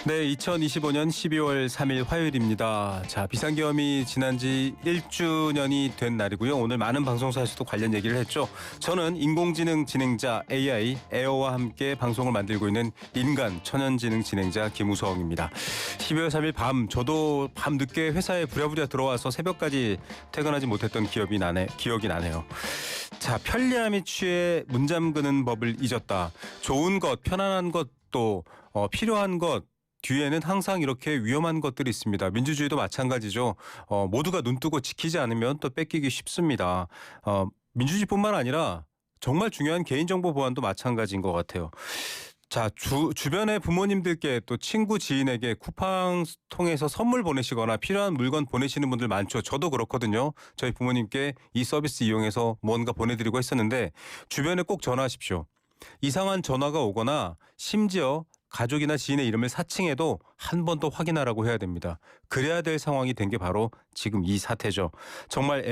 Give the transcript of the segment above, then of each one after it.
네, 2025년 12월 3일 화요일입니다. 자, 비상계엄이 지난 지 1주년이 된 날이고요. 오늘 많은 방송사에서도 관련 얘기를 했죠. 저는 인공지능 진행자 AI, 에어와 함께 방송을 만들고 있는 인간 천연지능 진행자 김우성입니다. 12월 3일 밤, 저도 밤 늦게 회사에 부랴부랴 들어와서 새벽까지 퇴근하지 못했던 기억이 나네요. 자, 편리함에 취해 문 잠그는 법을 잊었다. 좋은 것, 편안한 것도 필요한 것, 뒤에는 항상 이렇게 위험한 것들이 있습니다. 민주주의도 마찬가지죠. 모두가 눈뜨고 지키지 않으면 또 뺏기기 쉽습니다. 민주주의뿐만 아니라 정말 중요한 개인정보 보안도 마찬가지인 것 같아요. 자, 주변의 부모님들께 또 친구 지인에게 쿠팡 통해서 선물 보내시거나 필요한 물건 보내시는 분들 많죠. 저도 그렇거든요. 저희 부모님께 이 서비스 이용해서 뭔가 보내드리고 했었는데 주변에 꼭 전화하십시오. 이상한 전화가 오거나 심지어 가족이나 지인의 이름을 사칭해도 한 번 더 확인하라고 해야 됩니다. 그래야 될 상황이 된 게 바로 지금 이 사태죠. 정말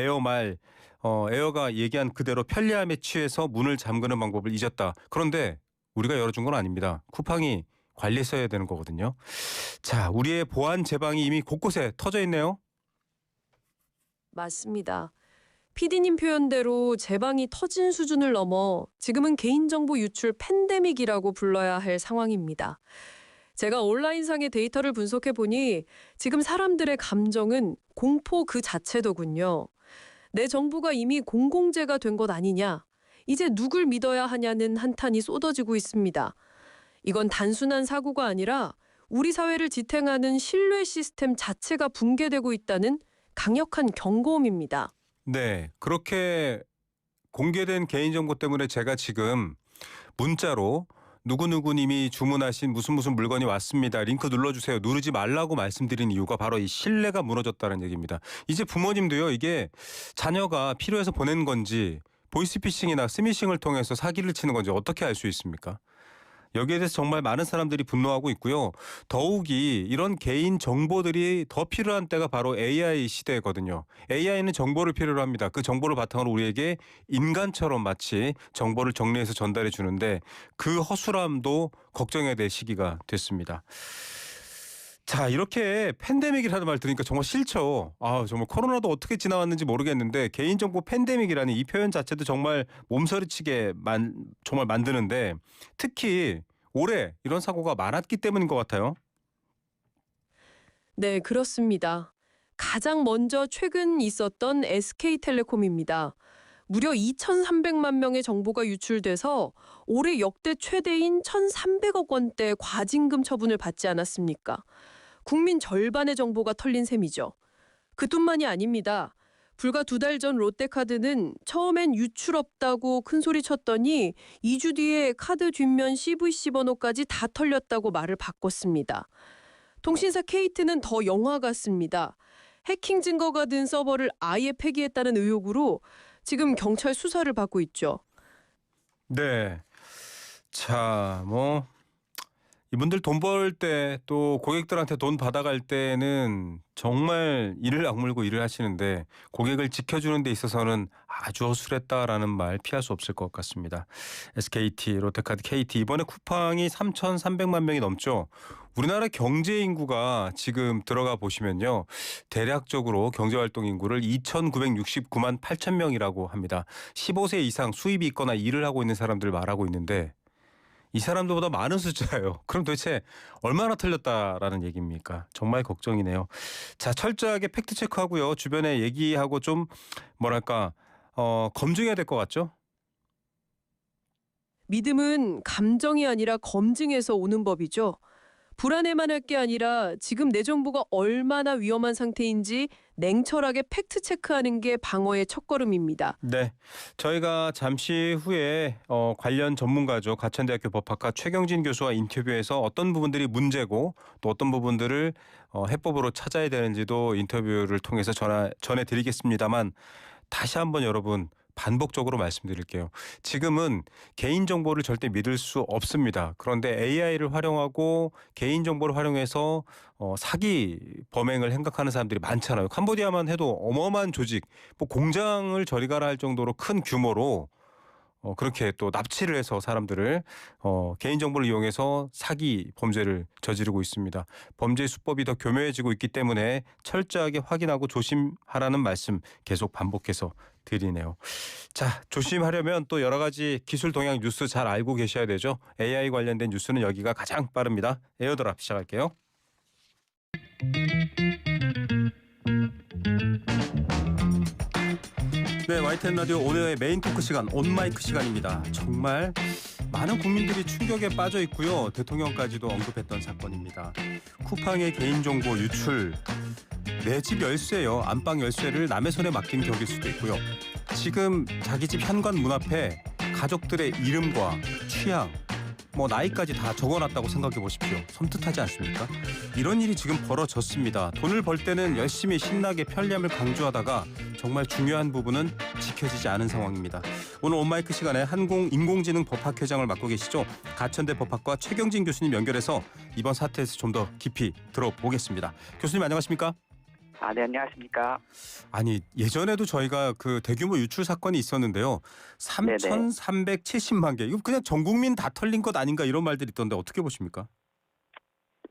에어가 얘기한 그대로 편리함에 취해서 문을 잠그는 방법을 잊었다. 그런데 우리가 열어준 건 아닙니다. 쿠팡이 관리했어야 되는 거거든요. 자, 우리의 보안 제방이 이미 곳곳에 터져 있네요. 맞습니다. PD님 표현대로 제방이 터진 수준을 넘어 지금은 개인정보 유출 팬데믹이라고 불러야 할 상황입니다. 제가 온라인상의 데이터를 분석해 보니 지금 사람들의 감정은 공포 그 자체더군요. 내 정보가 이미 공공재가 된 것 아니냐, 이제 누굴 믿어야 하냐는 한탄이 쏟아지고 있습니다. 이건 단순한 사고가 아니라 우리 사회를 지탱하는 신뢰 시스템 자체가 붕괴되고 있다는 강력한 경고음입니다. 네, 그렇게 공개된 개인정보 때문에 제가 지금 문자로 누구누구님이 주문하신 무슨 물건이 왔습니다. 링크 눌러주세요. 누르지 말라고 말씀드린 이유가 바로 이 신뢰가 무너졌다는 얘기입니다. 이제 부모님도요, 이게 자녀가 필요해서 보낸 건지 보이스피싱이나 스미싱을 통해서 사기를 치는 건지 어떻게 알 수 있습니까? 여기에 대해서 정말 많은 사람들이 분노하고 있고요. 더욱이 이런 개인 정보들이 더 필요한 때가 바로 AI 시대거든요. AI는 정보를 필요로 합니다. 그 정보를 바탕으로 우리에게 인간처럼 마치 정보를 정리해서 전달해 주는데 그 허술함도 걱정해야 될 시기가 됐습니다. 자, 이렇게 팬데믹이라는 말 들으니까 정말 싫죠. 정말 코로나도 어떻게 지나왔는지 모르겠는데 개인정보 팬데믹이라는 이 표현 자체도 정말 몸서리치게 정말 만드는데 특히 올해 이런 사고가 많았기 때문인 것 같아요. 네, 그렇습니다. 가장 먼저 최근 있었던 SK텔레콤입니다. 무려 2,300만 명의 정보가 유출돼서 올해 역대 최대인 1,300억 원대 과징금 처분을 받지 않았습니까? 국민 절반의 정보가 털린 셈이죠. 그뿐만이 아닙니다. 불과 2달 전 롯데카드는 처음엔 유출 없다고 큰소리 쳤더니 2주 뒤에 카드 뒷면 CVC 번호까지 다 털렸다고 말을 바꿨습니다. 통신사 KT는 더 영화 같습니다. 해킹 증거가 든 서버를 아예 폐기했다는 의혹으로 지금 경찰 수사를 받고 있죠. 네. 자, 이분들 돈 벌 때 또 고객들한테 돈 받아갈 때는 정말 이를 악물고 일을 하시는데 고객을 지켜주는 데 있어서는 아주 허술했다라는 말 피할 수 없을 것 같습니다. SKT, 롯데카드, KT 이번에 쿠팡이 3,300만 명이 넘죠. 우리나라 경제 인구가 지금 들어가 보시면요. 대략적으로 경제활동 인구를 2,969만 8천 명이라고 합니다. 15세 이상 수입이 있거나 일을 하고 있는 사람들 말하고 있는데 이 사람들보다 많은 숫자예요. 그럼 도대체 얼마나 틀렸다라는 얘기입니까? 정말 걱정이네요. 자, 철저하게 팩트체크하고요. 주변에 얘기하고 좀 검증해야 될 것 같죠? 믿음은 감정이 아니라 검증에서 오는 법이죠. 불안해만 할 게 아니라 지금 내 정보가 얼마나 위험한 상태인지 냉철하게 팩트체크하는 게 방어의 첫걸음입니다. 네, 저희가 잠시 후에 관련 전문가죠. 가천대학교 법학과 최경진 교수와 인터뷰에서 어떤 부분들이 문제고 또 어떤 부분들을 해법으로 찾아야 되는지도 인터뷰를 통해서 전해드리겠습니다만 다시 한번 여러분 반복적으로 말씀드릴게요. 지금은 개인정보를 절대 믿을 수 없습니다. 그런데 AI를 활용하고 개인정보를 활용해서 사기 범행을 행각하는 사람들이 많잖아요. 캄보디아만 해도 어마어마한 조직, 공장을 저리 가라 할 정도로 큰 규모로 그렇게 또 납치를 해서 사람들을 개인정보를 이용해서 사기 범죄를 저지르고 있습니다. 범죄 수법이 더 교묘해지고 있기 때문에 철저하게 확인하고 조심하라는 말씀 계속 반복해서 드리네요. 자, 조심하려면 또 여러 가지 기술 동향 뉴스 잘 알고 계셔야 되죠. AI 관련된 뉴스는 여기가 가장 빠릅니다. 에어드랍 시작할게요. 네, YTN 라디오 오늘의 메인 토크 시간 온마이크 시간입니다. 정말 많은 국민들이 충격에 빠져 있고요. 대통령까지도 언급했던 사건입니다. 쿠팡의 개인정보 유출, 내 집 열쇠요. 안방 열쇠를 남의 손에 맡긴 격일 수도 있고요. 지금 자기 집 현관 문 앞에 가족들의 이름과 취향, 나이까지 다 적어놨다고 생각해 보십시오. 섬뜩하지 않습니까? 이런 일이 지금 벌어졌습니다. 돈을 벌 때는 열심히 신나게 편리함을 강조하다가 정말 중요한 부분은 지켜지지 않은 상황입니다. 오늘 온마이크 시간에 한국인공지능 법학회장을 맡고 계시죠. 가천대 법학과 최경진 교수님 연결해서 이번 사태에서 좀 더 깊이 들어보겠습니다. 교수님 안녕하십니까? 네, 안녕하십니까. 아니, 예전에도 저희가 그 대규모 유출 사건이 있었는데요. 3,370만 개. 이거 그냥 전 국민 다 털린 것 아닌가 이런 말들이 있던데 어떻게 보십니까?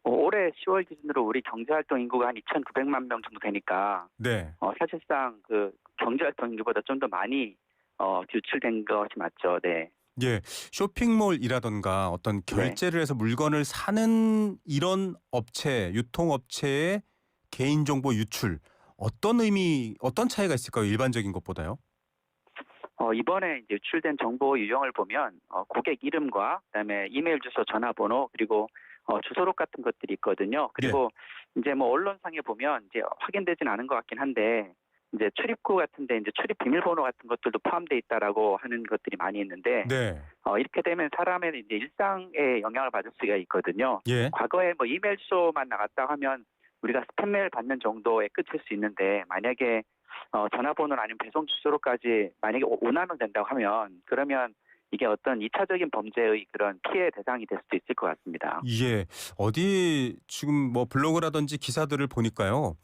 올해 10월 기준으로 우리 경제활동 인구가 한 2,900만 명 정도 되니까 네. 사실상 그 경제활동 인구보다 좀 더 많이 유출된 것이 맞죠. 네. 예, 쇼핑몰이라던가 어떤 결제를 해서 물건을 사는 이런 업체, 유통업체의 개인정보 유출, 어떤 차이가 있을까요? 일반적인 것보다요? 이번에 이제 유출된 정보 유형을 보면 고객 이름과 그다음에 이메일 주소, 전화번호 그리고 주소록 같은 것들이 있거든요. 그리고 이제 언론상에 보면 이제 확인되진 않은 것 같긴 한데 이제 출입구 같은데 이제 출입 비밀번호 같은 것들도 포함되어 있다라고 하는 것들이 많이 있는데 네. 이렇게 되면 사람의 이제 일상에 영향을 받을 수가 있거든요. 예. 과거에 이메일 주소만 나갔다 하면 우리가 스팸메일 받는 정도에 끝일 수 있는데 만약에 전화번호나 아니면 배송 주소로까지 만약에 오남용 된다고 하면 그러면 이게 어떤 2차적인 범죄의 그런 피해 대상이 될 수도 있을 것 같습니다. 예. 어디 지금 블로그라든지 기사들을 보니까요.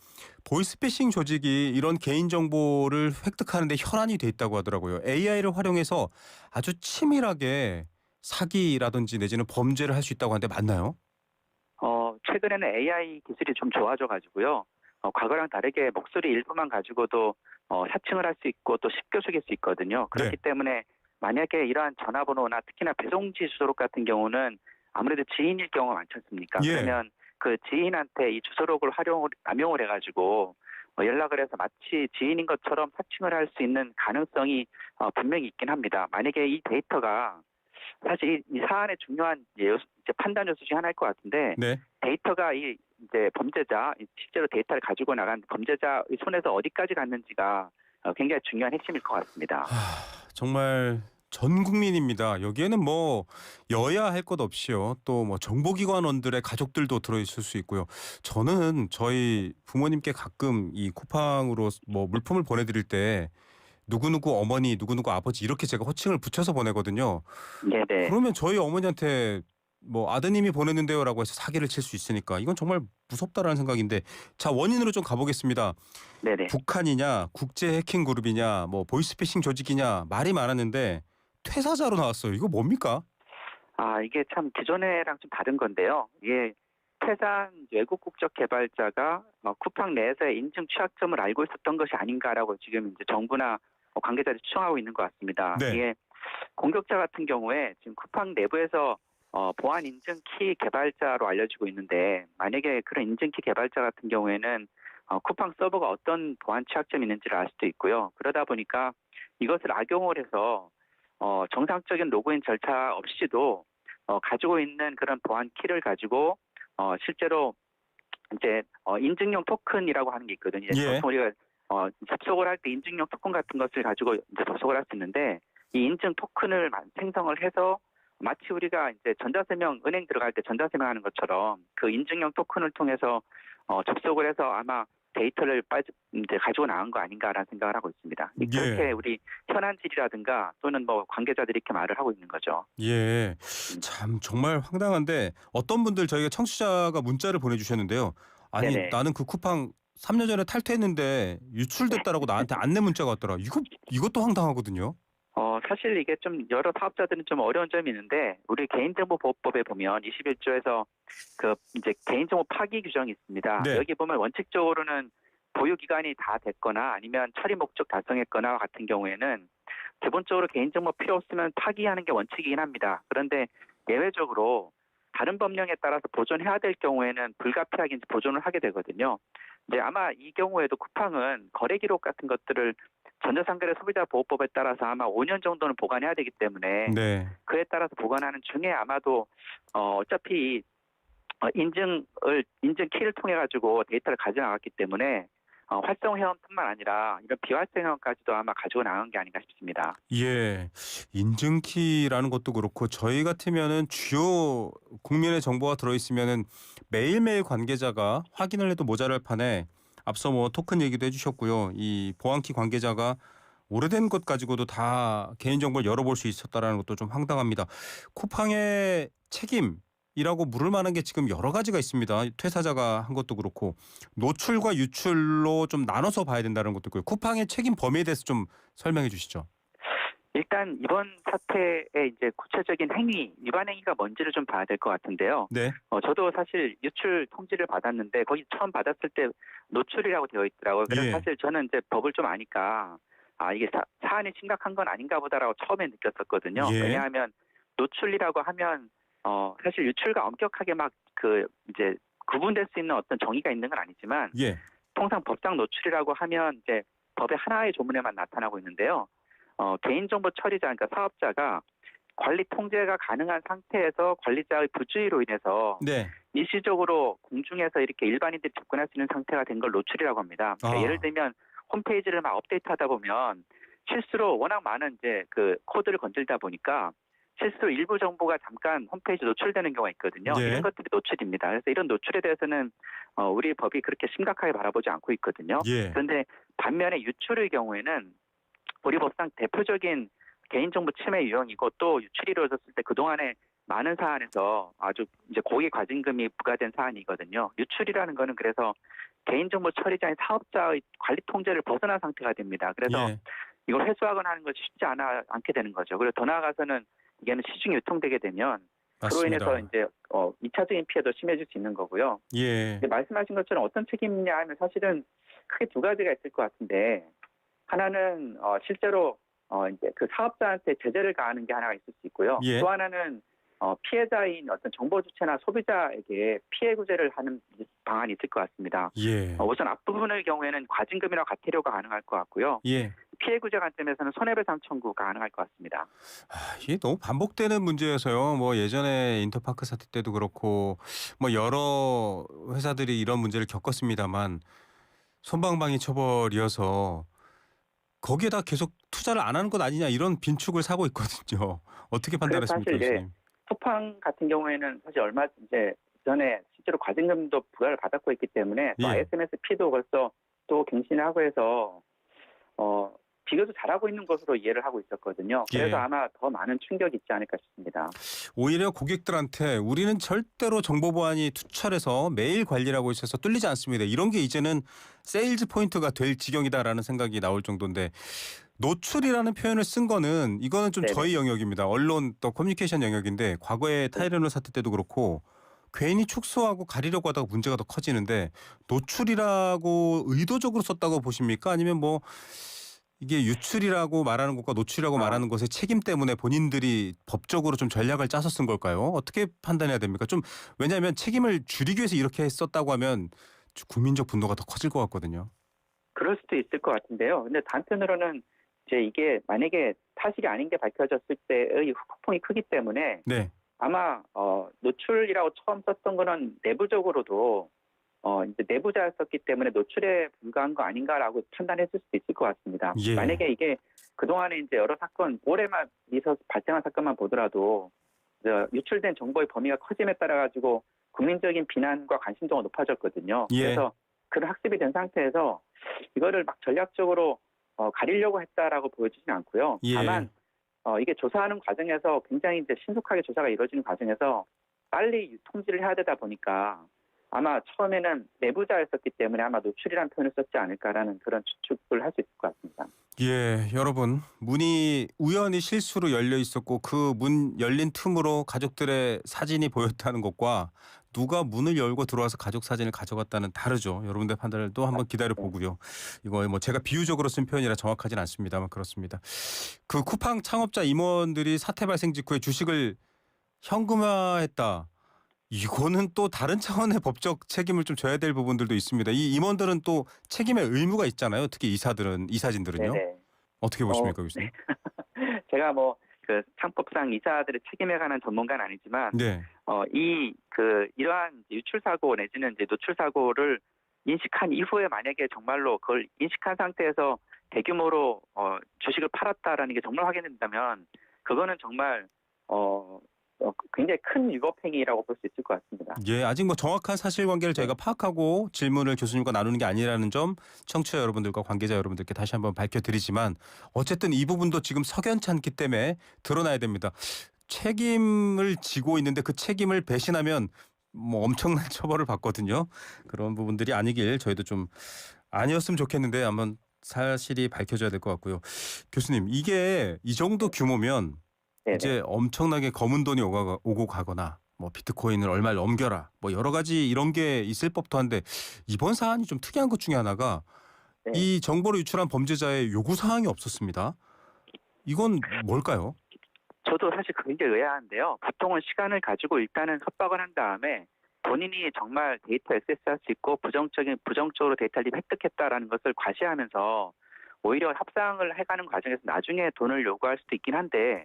보이스피싱 조직이 이런 개인정보를 획득하는 데 혈안이 돼 있다고 하더라고요. AI를 활용해서 아주 치밀하게 사기라든지 내지는 범죄를 할 수 있다고 하는데 맞나요? 최근에는 AI 기술이 좀 좋아져가지고요. 과거랑 다르게 목소리 일부만 가지고도 사칭을 할 수 있고 또 쉽게 속일 수 있거든요. 그렇기 때문에 만약에 이러한 전화번호나 특히나 배송지 주소록 같은 경우는 아무래도 지인일 경우가 많지 않습니까? 예. 그러면 그 지인한테 이 주소록을 남용을 해가지고 연락을 해서 마치 지인인 것처럼 사칭을 할 수 있는 가능성이 분명히 있긴 합니다. 만약에 이 데이터가 사실 이 사안의 중요한 이제 판단 요소 중에 하나일 것 같은데 네. 데이터가 이제 범죄자 실제로 데이터를 가지고 나간 범죄자의 손에서 어디까지 갔는지가 굉장히 중요한 핵심일 것 같습니다. 정말 전 국민입니다. 여기에는 여야 할 것 없이요. 또 정보기관원들의 가족들도 들어있을 수 있고요. 저는 저희 부모님께 가끔 이 쿠팡으로 물품을 보내드릴 때 누구누구 어머니, 누구누구 아버지 이렇게 제가 호칭을 붙여서 보내거든요. 네네. 그러면 저희 어머니한테 아드님이 보냈는데요라고 해서 사기를 칠 수 있으니까 이건 정말 무섭다라는 생각인데 자 원인으로 좀 가보겠습니다. 네네. 북한이냐 국제 해킹 그룹이냐 보이스피싱 조직이냐 말이 많았는데 퇴사자로 나왔어요. 이거 뭡니까? 이게 참 기존에랑 좀 다른 건데요. 이게 퇴사한 외국 국적 개발자가 쿠팡 내에서의 인증 취약점을 알고 있었던 것이 아닌가라고 지금 이제 정부나 관계자들이 추정하고 있는 것 같습니다. 네. 이게 공격자 같은 경우에 지금 쿠팡 내부에서 보안 인증 키 개발자로 알려지고 있는데 만약에 그런 인증 키 개발자 같은 경우에는 쿠팡 서버가 어떤 보안 취약점이 있는지를 알 수도 있고요. 그러다 보니까 이것을 악용을 해서 정상적인 로그인 절차 없이도 가지고 있는 그런 보안 키를 가지고 실제로 이제 인증용 토큰이라고 하는 게 있거든요. 예. 보통 우리가 접속을 할 때 인증용 토큰 같은 것을 가지고 이제 접속을 할 수 있는데 이 인증 토큰을 생성을 해서 마치 우리가 이제 전자세명 은행 들어갈 때 전자세명하는 것처럼 그 인증용 토큰을 통해서 접속을 해서 아마 데이터를 이제 가지고 나온 거 아닌가라는 생각을 하고 있습니다. 그렇게 우리 현안질이라든가 또는 관계자들이 이렇게 말을 하고 있는 거죠. 예, 참 정말 황당한데 어떤 분들 저희가 청취자가 문자를 보내주셨는데요. 아니 네네. 나는 그 쿠팡 3년 전에 탈퇴했는데 유출됐다라고 나한테 안내 문자가 왔더라. 이것도 황당하거든요. 사실 이게 좀 여러 사업자들은 좀 어려운 점이 있는데 우리 개인정보보호법에 보면 21조에서 그 이제 개인정보 파기 규정이 있습니다. 네. 여기 보면 원칙적으로는 보유 기간이 다 됐거나 아니면 처리 목적 달성했거나 같은 경우에는 기본적으로 개인정보 필요 없으면 파기하는 게 원칙이긴 합니다. 그런데 예외적으로 다른 법령에 따라서 보존해야 될 경우에는 불가피하게 이제 보존을 하게 되거든요. 이제 아마 이 경우에도 쿠팡은 거래 기록 같은 것들을 전자상거래 소비자보호법에 따라서 아마 5년 정도는 보관해야 되기 때문에 네. 그에 따라서 보관하는 중에 아마도 어차피 인증 키를 통해 가지고 데이터를 가져나갔기 때문에 활성 회원뿐만 아니라 이런 비활성 회원까지도 아마 가지고 나간 게 아닌가 싶습니다. 예. 인증키라는 것도 그렇고 저희 같으면은 주요 국민의 정보가 들어 있으면은 매일매일 관계자가 확인을 해도 모자랄 판에 앞서 뭐 토큰 얘기도 해주셨고요. 이 보안키 관계자가 오래된 것 가지고도 다 개인정보를 열어볼 수 있었다라는 것도 좀 황당합니다. 쿠팡의 책임이라고 물을 만한 게 지금 여러 가지가 있습니다. 퇴사자가 한 것도 그렇고 노출과 유출로 좀 나눠서 봐야 된다는 것도 있고요. 쿠팡의 책임 범위에 대해서 좀 설명해 주시죠. 일단 이번 사태의 이제 구체적인 행위, 위반 행위가 뭔지를 좀 봐야 될 것 같은데요. 네. 저도 사실 유출 통지를 받았는데 거기 처음 받았을 때 노출이라고 되어 있더라고요. 그래서 예. 사실 저는 이제 법을 좀 아니까 이게 사안이 심각한 건 아닌가 보다라고 처음에 느꼈었거든요. 예. 왜냐하면 노출이라고 하면 사실 유출과 엄격하게 막 그 이제 구분될 수 있는 어떤 정의가 있는 건 아니지만 예. 통상 법상 노출이라고 하면 이제 법의 하나의 조문에만 나타나고 있는데요. 개인정보 처리자, 그러니까 사업자가 관리 통제가 가능한 상태에서 관리자의 부주의로 인해서 네. 일시적으로 공중에서 이렇게 일반인들이 접근할 수 있는 상태가 된 걸 노출이라고 합니다. 그러니까 예를 들면 홈페이지를 막 업데이트하다 보면 실수로 워낙 많은 이제 그 코드를 건들다 보니까 실수로 일부 정보가 잠깐 홈페이지 노출되는 경우가 있거든요. 예. 이런 것들이 노출입니다. 그래서 이런 노출에 대해서는 우리 법이 그렇게 심각하게 바라보지 않고 있거든요. 예. 그런데 반면에 유출의 경우에는 우리 법상 대표적인 개인정보 침해 유형이고 또 유출이 이루어졌을 때 그동안에 많은 사안에서 아주 이제 고의 과징금이 부과된 사안이거든요. 유출이라는 거는 그래서 개인정보 처리자인 사업자의 관리 통제를 벗어난 상태가 됩니다. 그래서 예. 이걸 회수하거나 하는 것이 쉽지 않게 되는 거죠. 그리고 더 나아가서는 이게는 시중에 유통되게 되면 그로 맞습니다. 인해서 이제 2차적인 피해도 심해질 수 있는 거고요. 예. 근데 말씀하신 것처럼 어떤 책임이냐 하면 사실은 크게 두 가지가 있을 것 같은데 하나는 실제로 이제 그 사업자한테 제재를 가하는 게 하나가 있을 수 있고요. 예. 또 하나는 피해자인 어떤 정보 주체나 소비자에게 피해 구제를 하는 방안이 있을 것 같습니다. 예. 우선 앞부분의 경우에는 과징금이나 과태료가 가능할 것 같고요. 예. 피해 구제 관점에서는 손해배상 청구가 가능할 것 같습니다. 이게 너무 반복되는 문제여서요. 뭐 예전에 인터파크 사태 때도 그렇고 뭐 여러 회사들이 이런 문제를 겪었습니다만 솜방망이 처벌이어서 거기에다 계속 투자를 안 하는 것 아니냐 이런 빈축을 사고 있거든요. 어떻게 판단하십니까, 사실 교수님? 쿠팡 같은 경우에는 사실 얼마 이제 전에 실제로 과징금도 부과를 받았고 있기 때문에 또 예. SMSP도 벌써 또 갱신하고 해서 비교도 잘하고 있는 것으로 이해를 하고 있었거든요. 그래서 예. 아마 더 많은 충격이 있지 않을까 싶습니다. 오히려 고객들한테 우리는 절대로 정보 보안이 투철해서 매일 관리를 하고 있어서 뚫리지 않습니다. 이런 게 이제는 세일즈 포인트가 될 지경이다라는 생각이 나올 정도인데 노출이라는 표현을 쓴 거는 이거는 좀 네네. 저희 영역입니다. 언론 또 커뮤니케이션 영역인데 과거에 타이레놀 사태 때도 그렇고 괜히 축소하고 가리려고 하다가 문제가 더 커지는데 노출이라고 의도적으로 썼다고 보십니까? 아니면 뭐 이게 유출이라고 말하는 것과 노출이라고 말하는 것의 책임 때문에 본인들이 법적으로 좀 전략을 짜서 쓴 걸까요? 어떻게 판단해야 됩니까? 좀 왜냐하면 책임을 줄이기 위해서 이렇게 썼다고 하면 국민적 분노가 더 커질 것 같거든요. 그럴 수도 있을 것 같은데요. 근데 한편으로는 이제 이게 만약에 사실이 아닌 게 밝혀졌을 때의 후폭풍이 크기 때문에 네. 아마 노출이라고 처음 썼던 거는 내부적으로도 이제 내부자였었기 때문에 노출에 불과한 거 아닌가라고 판단했을 수도 있을 것 같습니다. 예. 만약에 이게 그동안에 이제 여러 사건, 올해만 있어서 발생한 사건만 보더라도 유출된 정보의 범위가 커짐에 따라 가지고 국민적인 비난과 관심도가 높아졌거든요. 예. 그래서 그런 학습이 된 상태에서 이거를 막 전략적으로 가리려고 했다라고 보여지진 않고요. 예. 다만 이게 조사하는 과정에서 굉장히 이제 신속하게 조사가 이루어지는 과정에서 빨리 통지를 해야 되다 보니까 아마 처음에는 내부자였었기 때문에 아마 노출이라는 표현을 썼지 않을까라는 그런 추측을 할 수 있을 것 같습니다. 예, 여러분 문이 우연히 실수로 열려 있었고 그 문 열린 틈으로 가족들의 사진이 보였다는 것과 누가 문을 열고 들어와서 가족 사진을 가져갔다는 다르죠. 여러분들 판단을 또 한번 기다려 보고요. 이거 뭐 제가 비유적으로 쓴 표현이라 정확하진 않습니다만 그렇습니다. 그 쿠팡 창업자 임원들이 사태 발생 직후에 주식을 현금화했다. 이거는 또 다른 차원의 법적 책임을 좀 져야 될 부분들도 있습니다. 이 임원들은 또 책임의 의무가 있잖아요. 특히 이사진들은요. 네네. 어떻게 보십니까, 교수님? 제가 뭐 그 상법상 이사들의 책임에 관한 전문가는 아니지만 네. 이러한 유출 사고 내지는 이제 노출 사고를 인식한 이후에 만약에 정말로 그걸 인식한 상태에서 대규모로 주식을 팔았다라는 게 정말 확인된다면 그거는 정말 굉장히 큰 위법행위라고 볼 수 있을 것 같습니다. 예, 아직 뭐 정확한 사실관계를 저희가 파악하고 질문을 교수님과 나누는 게 아니라는 점 청취자 여러분들과 관계자 여러분들께 다시 한번 밝혀드리지만 어쨌든 이 부분도 지금 석연치 않기 때문에 드러나야 됩니다. 책임을 지고 있는데 그 책임을 배신하면 뭐 엄청난 처벌을 받거든요. 그런 부분들이 아니길 저희도 좀 아니었으면 좋겠는데 한번 사실이 밝혀져야 될 것 같고요. 교수님, 이게 이 정도 규모면 네네. 이제 엄청나게 검은 돈이 오고 가거나 뭐 비트코인을 얼마를 넘겨라 뭐 여러 가지 이런 게 있을 법도 한데 이번 사안이 좀 특이한 것 중에 하나가 네. 이 정보를 유출한 범죄자의 요구 사항이 없었습니다. 이건 뭘까요? 저도 사실 그게 굉장히 의아한데요. 보통은 시간을 가지고 일단은 협박을 한 다음에 본인이 정말 데이터 액세스할 수 있고 부정적으로 데이터를 획득했다라는 것을 과시하면서 오히려 협상을 해가는 과정에서 나중에 돈을 요구할 수도 있긴 한데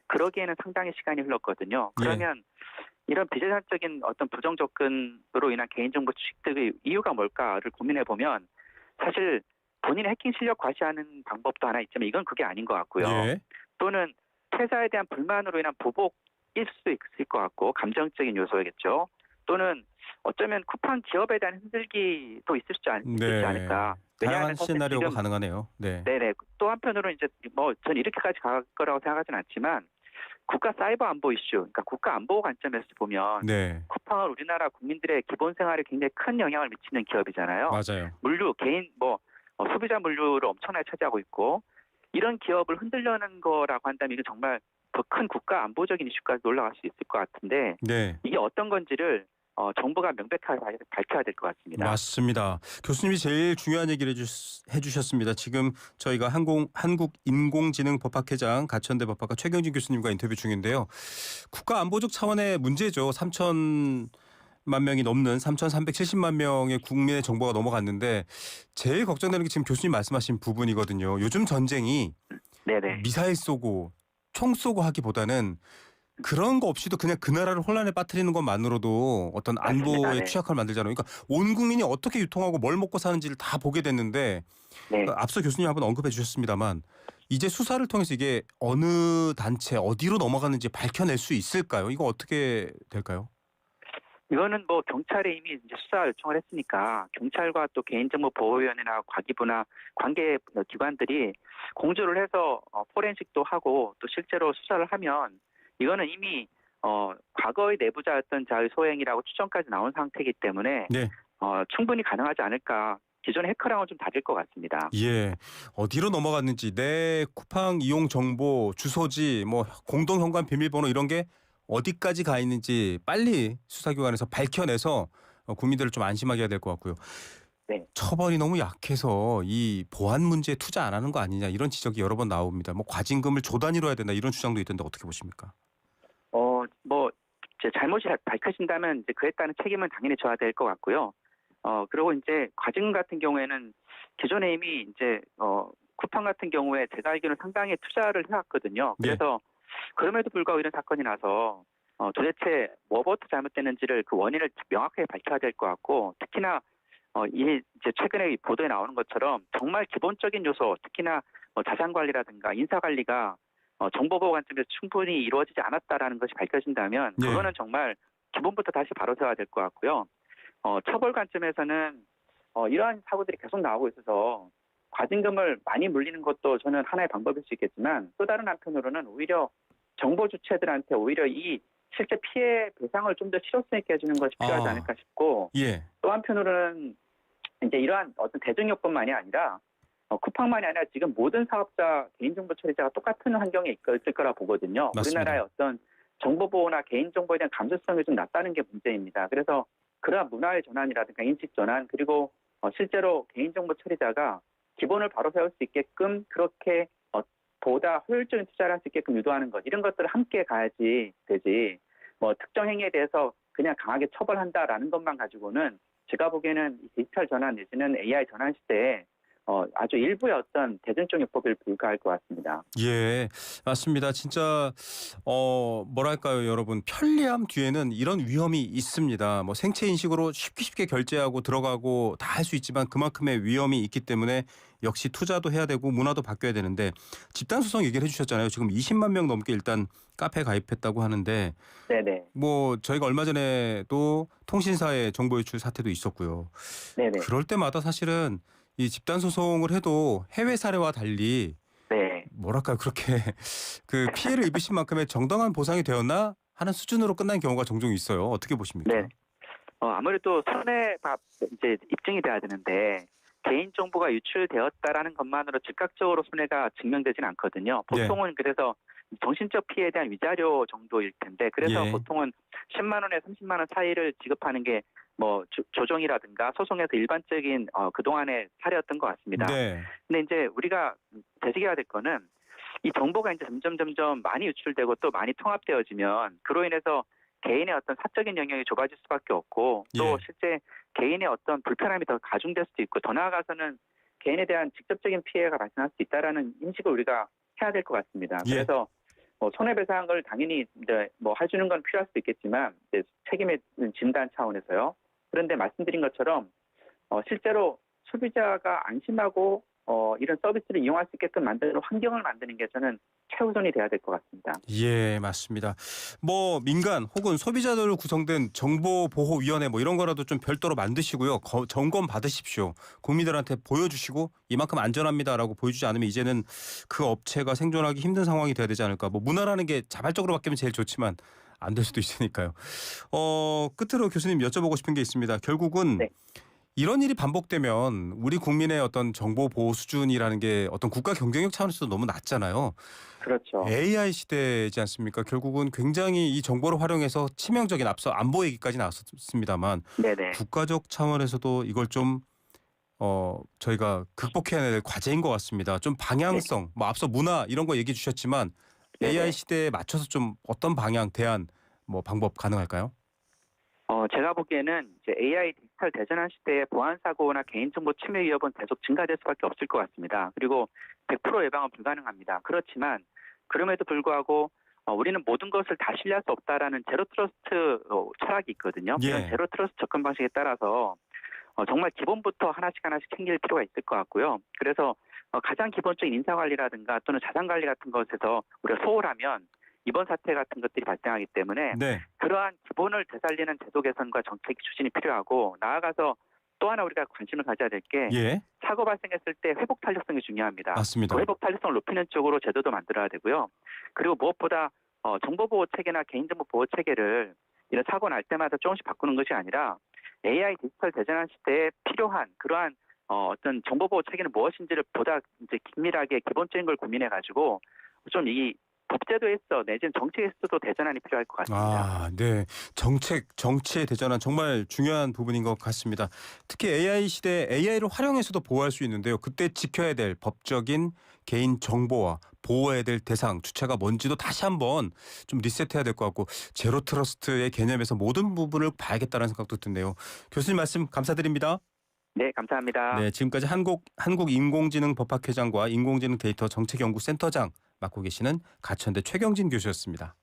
그러기에는 상당히 시간이 흘렀거든요. 그러면 이런 비재산적인 어떤 부정 접근으로 인한 개인정보 취득의 이유가 뭘까를 고민해 보면 사실 본인의 해킹 실력 과시하는 방법도 하나 있지만 이건 그게 아닌 것 같고요. 예. 또는 퇴사에 대한 불만으로 인한 보복일 수도 있을 것 같고 감정적인 요소겠죠. 또는 어쩌면 쿠팡 기업에 대한 흔들기도 있지 않을까. 다양한 사실 시나리오가 지금 가능하네요. 네. 네네. 또 한편으로는 이제 뭐 전 이렇게까지 갈 거라고 생각하지는 않지만 국가 사이버 안보 이슈, 그러니까 국가 안보 관점에서 보면 네. 쿠팡은 우리나라 국민들의 기본 생활에 굉장히 큰 영향을 미치는 기업이잖아요. 맞아요. 물류, 개인 소비자 물류를 엄청나게 차지하고 있고 이런 기업을 흔들려는 거라고 한다면 이게 정말 더 큰 국가 안보적인 이슈까지 올라갈 수 있을 것 같은데 네. 이게 어떤 건지를 정부가 명백하게 밝혀야 될 것 같습니다. 맞습니다. 교수님이 제일 중요한 얘기를 해주셨습니다. 지금 저희가 한국인공지능법학회장 가천대 법학과 최경진 교수님과 인터뷰 중인데요. 국가안보적 차원의 문제죠. 3천만 명이 넘는 3,370만 명의 국민의 정보가 넘어갔는데 제일 걱정되는 게 지금 교수님 말씀하신 부분이거든요. 요즘 전쟁이 네네. 미사일 쏘고 총 쏘고 하기보다는 그런 거 없이도 그냥 그 나라를 혼란에 빠뜨리는 것만으로도 어떤 안보에 맞습니다. 네. 취약함을 만들잖아요. 그러니까 온 국민이 어떻게 유통하고 뭘 먹고 사는지를 다 보게 됐는데 네. 앞서 교수님 한번 언급해 주셨습니다만 이제 수사를 통해서 이게 어느 단체 어디로 넘어가는지 밝혀낼 수 있을까요? 이거 어떻게 될까요? 이거는 뭐 경찰에 이미 이제 수사 요청을 했으니까 경찰과 또 개인정보보호위원회나 과기부나 관계 기관들이 공조를 해서 포렌식도 하고 또 실제로 수사를 하면 이거는 이미 과거의 내부자였던 자의 소행이라고 추정까지 나온 상태이기 때문에 네. 충분히 가능하지 않을까. 기존의 해커랑은 좀 다를 것 같습니다. 예, 어디로 넘어갔는지 내 쿠팡 이용 정보, 주소지, 뭐 공동 현관 비밀번호 이런 게 어디까지 가 있는지 빨리 수사기관에서 밝혀내서 국민들을 좀 안심하게 해야 될 것 같고요. 네. 처벌이 너무 약해서 이 보안 문제에 투자 안 하는 거 아니냐 이런 지적이 여러 번 나옵니다. 뭐 과징금을 조 단위로 해야 된다 이런 주장도 있던데 어떻게 보십니까? 이제 잘못이 밝혀진다면 이제 그에 따른 책임은 당연히 져야 될 것 같고요. 그리고 이제 과징금 같은 경우에는 기존에 이미 이제 쿠팡 같은 경우에 제가 알기로는 상당히 투자를 해왔거든요. 그래서 그럼에도 불구하고 이런 사건이 나서 도대체 뭐부터 잘못됐는지를 그 원인을 명확하게 밝혀야 될 것 같고 특히나 이제 최근에 보도에 나오는 것처럼 정말 기본적인 요소 특히나 자산 관리라든가 인사 관리가 정보보호 관점에서 충분히 이루어지지 않았다라는 것이 밝혀진다면 그거는 정말 기본부터 다시 바로 세워야 될 것 같고요. 처벌 관점에서는 이러한 사고들이 계속 나오고 있어서 과징금을 많이 물리는 것도 저는 하나의 방법일 수 있겠지만 또 다른 한편으로는 오히려 정보 주체들한테 오히려 이 실제 피해 배상을 좀 더 실효성 있게 해주는 것이 필요하지 아. 않을까 싶고 예. 또 한편으로는 이제 이러한 어떤 대중요건만이 아니라 쿠팡만이 아니라 지금 모든 사업자 개인정보 처리자가 똑같은 환경에 있을 거라 보거든요. 맞습니다. 우리나라의 어떤 정보보호나 개인정보에 대한 감수성이 좀 낮다는 게 문제입니다. 그래서 그러한 문화의 전환이라든가 인식 전환 그리고 실제로 개인정보 처리자가 기본을 바로 세울 수 있게끔 그렇게 보다 효율적인 투자를 할 수 있게끔 유도하는 것 이런 것들을 함께 가야지 되지 뭐 특정 행위에 대해서 그냥 강하게 처벌한다라는 것만 가지고는 제가 보기에는 이 디지털 전환 내지는 AI 전환 시대에 아주 일부의 어떤 대중적 요법에 불과할 것 같습니다. 예, 맞습니다. 진짜 뭐랄까요, 여러분 편리함 뒤에는 이런 위험이 있습니다. 뭐 생체 인식으로 쉽게 결제하고 들어가고 다 할 수 있지만 그만큼의 위험이 있기 때문에 역시 투자도 해야 되고 문화도 바뀌어야 되는데 집단 소송 얘기를 해주셨잖아요. 지금 20만 명 넘게 일단 카페에 가입했다고 하는데 네네. 뭐 저희가 얼마 전에도 통신사의 정보 유출 사태도 있었고요. 네네. 그럴 때마다 사실은 이 집단 소송을 해도 해외 사례와 달리 네. 뭐랄까 그렇게 그 피해를 입으신 만큼의 정당한 보상이 되었나 하는 수준으로 끝난 경우가 종종 있어요. 어떻게 보십니까? 네. 아무래도 이제 입증이 돼야 되는데 개인 정보가 유출되었다라는 것만으로 즉각적으로 손해가 증명되지는 않거든요. 보통은 그래서 정신적 피해에 대한 위자료 정도일 텐데 그래서 예. 보통은 10만 원에 30만 원 사이를 지급하는 게 뭐 조정이라든가 소송에서 일반적인 그동안의 사례였던 것 같습니다. 네. 근데 이제 우리가 되새겨야 될 거는 이 정보가 이제 점점 많이 유출되고 또 많이 통합되어지면 그로 인해서 개인의 어떤 사적인 영역이 좁아질 수밖에 없고 또 예. 실제 개인의 어떤 불편함이 더 가중될 수도 있고 더 나아가서는 개인에 대한 직접적인 피해가 발생할 수 있다라는 인식을 우리가 해야 될 것 같습니다. 예. 그래서 손해배상을 당연히 이제 뭐 해주는 건 필요할 수도 있겠지만 이제 책임의 진단 차원에서요. 그런데 말씀드린 것처럼 실제로 소비자가 안심하고 이런 서비스를 이용할 수 있게끔 만드는 환경을 만드는 게 저는 최우선이 돼야 될 것 같습니다. 예, 맞습니다. 뭐 민간 혹은 소비자들로 구성된 정보보호위원회 뭐 이런 거라도 좀 별도로 만드시고요. 점검 받으십시오. 국민들한테 보여주시고 이만큼 안전합니다라고 보여주지 않으면 이제는 그 업체가 생존하기 힘든 상황이 돼야 되지 않을까. 뭐 문화라는 게 자발적으로 바뀌면 제일 좋지만 안 될 수도 있으니까요. 끝으로 교수님 여쭤보고 싶은 게 있습니다. 결국은 네. 이런 일이 반복되면 우리 국민의 어떤 정보 보호 수준이라는 게 어떤 국가 경쟁력 차원에서도 너무 낮잖아요. 그렇죠. AI 시대이지 않습니까? 결국은 굉장히 이 정보를 활용해서 치명적인 앞서 안보 얘기까지 나왔습니다만 네네. 국가적 차원에서도 이걸 좀 저희가 극복해야 될 과제인 것 같습니다. 좀 방향성, 뭐 앞서 문화 이런 거 얘기해 주셨지만 네네. AI 시대에 맞춰서 좀 어떤 방향, 대안, 뭐 방법 가능할까요? 제가 보기에는 이제 AI 디지털 대전환 시대의 보안 사고나 개인정보 침해 위협은 계속 증가될 수밖에 없을 것 같습니다. 그리고 100% 예방은 불가능합니다. 그렇지만 그럼에도 불구하고 우리는 모든 것을 다 신뢰할 수 없다라는 제로 트러스트 철학이 있거든요. 예. 이런 제로 트러스트 접근 방식에 따라서 정말 기본부터 하나씩 챙길 필요가 있을 것 같고요. 그래서 가장 기본적인 인사관리라든가 또는 자산관리 같은 것에서 우리가 소홀하면 이번 사태 같은 것들이 발생하기 때문에 네. 그러한 기본을 되살리는 제도 개선과 정책 추진이 필요하고 나아가서 또 하나 우리가 관심을 가져야 될 게 예. 사고 발생했을 때 회복 탄력성이 중요합니다. 맞습니다. 그 회복 탄력성을 높이는 쪽으로 제도도 만들어야 되고요. 그리고 무엇보다 정보보호 체계나 개인정보 보호 체계를 이런 사고 날 때마다 조금씩 바꾸는 것이 아니라 AI 디지털 대전환 시대에 필요한 그러한 어떤 정보보호 체계는 무엇인지를 보다 이제 긴밀하게 기본적인 걸 고민해 가지고 좀 이 법제도에서 내지는 정책에서도 대전환이 필요할 것 같습니다. 아, 네. 정치의 대전환 정말 중요한 부분인 것 같습니다. 특히 AI 시대에 AI를 활용해서도 보호할 수 있는데요. 그때 지켜야 될 법적인 개인 정보와 보호해야 될 대상, 주체가 뭔지도 다시 한번 좀 리셋해야 될 것 같고 제로 트러스트의 개념에서 모든 부분을 봐야겠다는 생각도 드네요. 교수님 말씀 감사드립니다. 네, 감사합니다. 네, 지금까지 한국인공지능법학회장과 인공지능 데이터 정책연구센터장 맡고 계시는 가천대 최경진 교수였습니다.